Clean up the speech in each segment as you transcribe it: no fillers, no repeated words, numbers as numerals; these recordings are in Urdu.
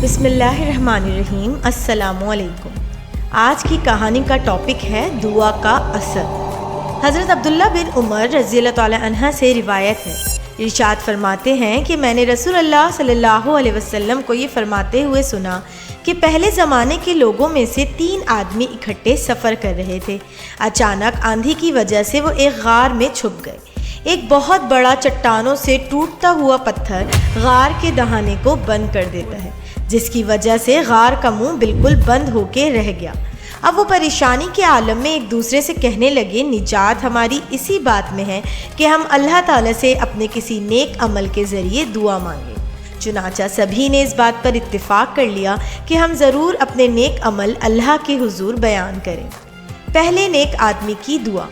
بسم اللہ الرحمن الرحیم۔ السلام علیکم۔ آج کی کہانی کا ٹاپک ہے دعا کا اثر۔ حضرت عبداللہ بن عمر رضی اللہ تعالی عنہ سے روایت ہے، ارشاد فرماتے ہیں کہ میں نے رسول اللہ صلی اللہ علیہ وسلم کو یہ فرماتے ہوئے سنا کہ پہلے زمانے کے لوگوں میں سے 3 آدمی اکٹھے سفر کر رہے تھے۔ اچانک آندھی کی وجہ سے وہ ایک غار میں چھپ گئے۔ ایک بہت بڑا چٹانوں سے ٹوٹتا ہوا پتھر غار کے دہانے کو بند کر دیتا ہے، جس کی وجہ سے غار کا منہ بالکل بند ہو کے رہ گیا۔ اب وہ پریشانی کے عالم میں ایک دوسرے سے کہنے لگے، نجات ہماری اسی بات میں ہے کہ ہم اللہ تعالیٰ سے اپنے کسی نیک عمل کے ذریعے دعا مانگیں۔ چنانچہ سبھی نے اس بات پر اتفاق کر لیا کہ ہم ضرور اپنے نیک عمل اللہ کے حضور بیان کریں۔ پہلے نیک آدمی کی دعا۔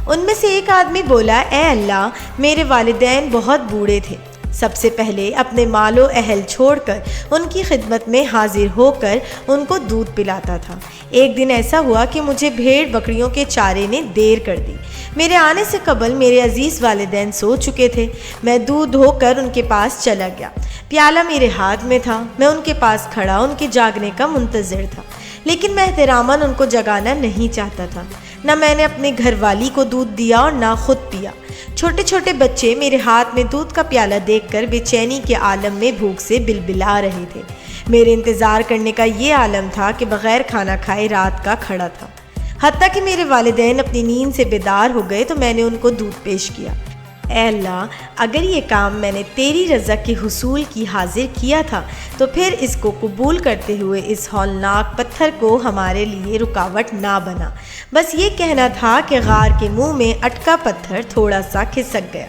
ان میں سے ایک آدمی بولا، اے اللہ، میرے والدین بہت بوڑھے تھے۔ سب سے پہلے اپنے مال و اہل چھوڑ کر ان کی خدمت میں حاضر ہو کر ان کو دودھ پلاتا تھا۔ ایک دن ایسا ہوا کہ مجھے بھیڑ بکریوں کے چارے نے دیر کر دی۔ میرے آنے سے قبل میرے عزیز والدین سو چکے تھے۔ میں دودھ دھو کر ان کے پاس چلا گیا۔ پیالہ میرے ہاتھ میں تھا۔ میں ان کے پاس کھڑا ان کے جاگنے کا منتظر تھا، لیکن میں احتراماً ان کو جگانا نہیں چاہتا تھا۔ نہ میں نے اپنے گھر والی کو دودھ دیا اور نہ خود پیا۔ چھوٹے چھوٹے بچے میرے ہاتھ میں دودھ کا پیالہ دیکھ کر بے چینی کے عالم میں بھوک سے بلبلا رہے تھے۔ میرے انتظار کرنے کا یہ عالم تھا کہ بغیر کھانا کھائے رات کا کھڑا تھا۔ حتیٰ کہ میرے والدین اپنی نیند سے بیدار ہو گئے تو میں نے ان کو دودھ پیش کیا۔ اے اللہ، اگر یہ کام میں نے تیری رضا کے حصول کی حاضر کیا تھا تو پھر اس کو قبول کرتے ہوئے اس ہولناک پتھر کو ہمارے لیے رکاوٹ نہ بنا۔ بس یہ کہنا تھا کہ غار کے منہ میں اٹکا پتھر تھوڑا سا کھسک گیا۔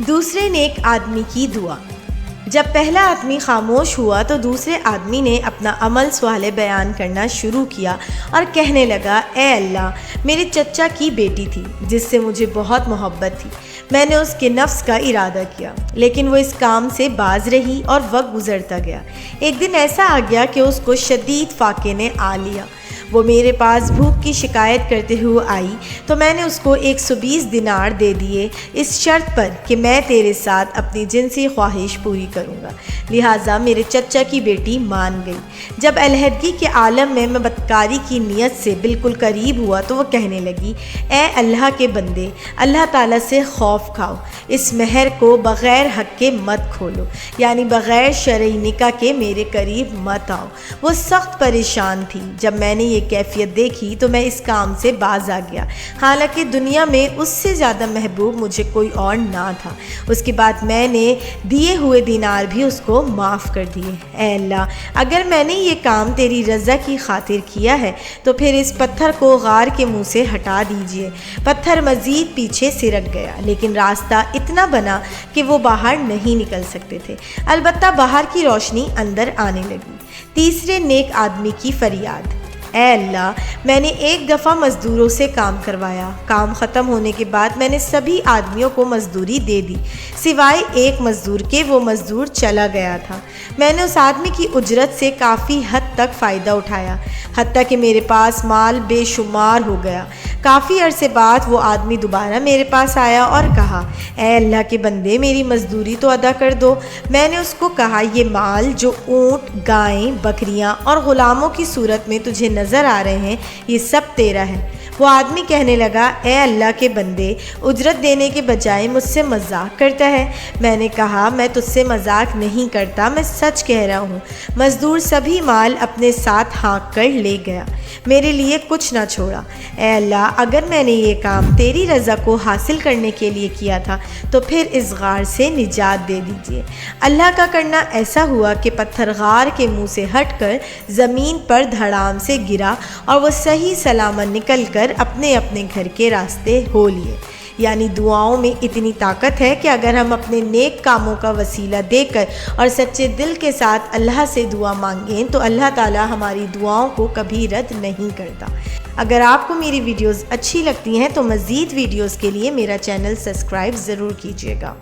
دوسرے نیک آدمی کی دعا۔ جب پہلا آدمی خاموش ہوا تو دوسرے آدمی نے اپنا عمل سوالے بیان کرنا شروع کیا اور کہنے لگا، اے اللہ، میرے چچا کی بیٹی تھی جس سے مجھے بہت محبت تھی۔ میں نے اس کے نفس کا ارادہ کیا، لیکن وہ اس کام سے باز رہی اور وقت گزرتا گیا۔ ایک دن ایسا آ گیا کہ اس کو شدید فاقے نے آ لیا۔ وہ میرے پاس بھوک کی شکایت کرتے ہوئے آئی تو میں نے اس کو 120 دینار دے دیے، اس شرط پر کہ میں تیرے ساتھ اپنی جنسی خواہش پوری کروں گا۔ لہٰذا میرے چچا کی بیٹی مان گئی۔ جب علیحدگی کے عالم میں بدکاری کی نیت سے بالکل قریب ہوا تو وہ کہنے لگی، اے اللہ کے بندے، اللہ تعالیٰ سے خوف کھاؤ، اس مہر کو بغیر حق کے مت کھولو، یعنی بغیر شرعی نکاح کے میرے قریب مت آؤ۔ وہ سخت پریشان تھی۔ جب میں نے یہ کیفیت دیکھی تو میں اس کام سے باز آ گیا، حالانکہ دنیا میں اس سے زیادہ محبوب مجھے کوئی اور نہ تھا۔ اس کے بعد میں نے دیے ہوئے دینار بھی اس کو معاف کر دیے۔ اے اللہ، اگر میں نے یہ کام تیری رضا کی خاطر کیا ہے تو پھر اس پتھر کو غار کے منہ سے ہٹا دیجیے۔ پتھر مزید پیچھے سرک گیا، لیکن راستہ اتنا بنا کہ وہ باہر نہیں نکل سکتے تھے، البتہ باہر کی روشنی اندر آنے لگی۔ تیسرے نیک آدمی کی فریاد۔ اے اللہ، میں نے ایک دفعہ مزدوروں سے کام کروایا۔ کام ختم ہونے کے بعد میں نے سبھی آدمیوں کو مزدوری دے دی سوائے ایک مزدور کے۔ وہ مزدور چلا گیا تھا۔ میں نے اس آدمی کی اجرت سے کافی حد تک فائدہ اٹھایا، حتیٰ کہ میرے پاس مال بے شمار ہو گیا۔ کافی عرصے بعد وہ آدمی دوبارہ میرے پاس آیا اور کہا، اے اللہ کے بندے، میری مزدوری تو ادا کر دو۔ میں نے اس کو کہا، یہ مال جو اونٹ، گائیں، بکریاں اور غلاموں کی صورت میں تجھے نظر آ رہے ہیں، یہ سب تیرا ہے۔ وہ آدمی کہنے لگا، اے اللہ کے بندے، اجرت دینے کے بجائے مجھ سے مذاق کرتا ہے۔ میں نے کہا، میں تجھ سے مذاق نہیں کرتا، میں سچ کہہ رہا ہوں۔ مزدور سبھی مال اپنے ساتھ ہانک کر لے گیا، میرے لیے کچھ نہ چھوڑا۔ اے اللہ، اگر میں نے یہ کام تیری رضا کو حاصل کرنے کے لیے کیا تھا تو پھر اس غار سے نجات دے دیجیے۔ اللہ کا کرنا ایسا ہوا کہ پتھر غار کے منہ سے ہٹ کر زمین پر دھڑام سے گرا اور وہ صحیح سلامت نکل کر اپنے اپنے گھر کے راستے ہو لیے۔ یعنی دعاؤں میں اتنی طاقت ہے کہ اگر ہم اپنے نیک کاموں کا وسیلہ دے کر اور سچے دل کے ساتھ اللہ سے دعا مانگیں تو اللہ تعالی ہماری دعاؤں کو کبھی رد نہیں کرتا۔ اگر آپ کو میری ویڈیوز اچھی لگتی ہیں تو مزید ویڈیوز کے لیے میرا چینل سبسکرائب ضرور کیجیے گا۔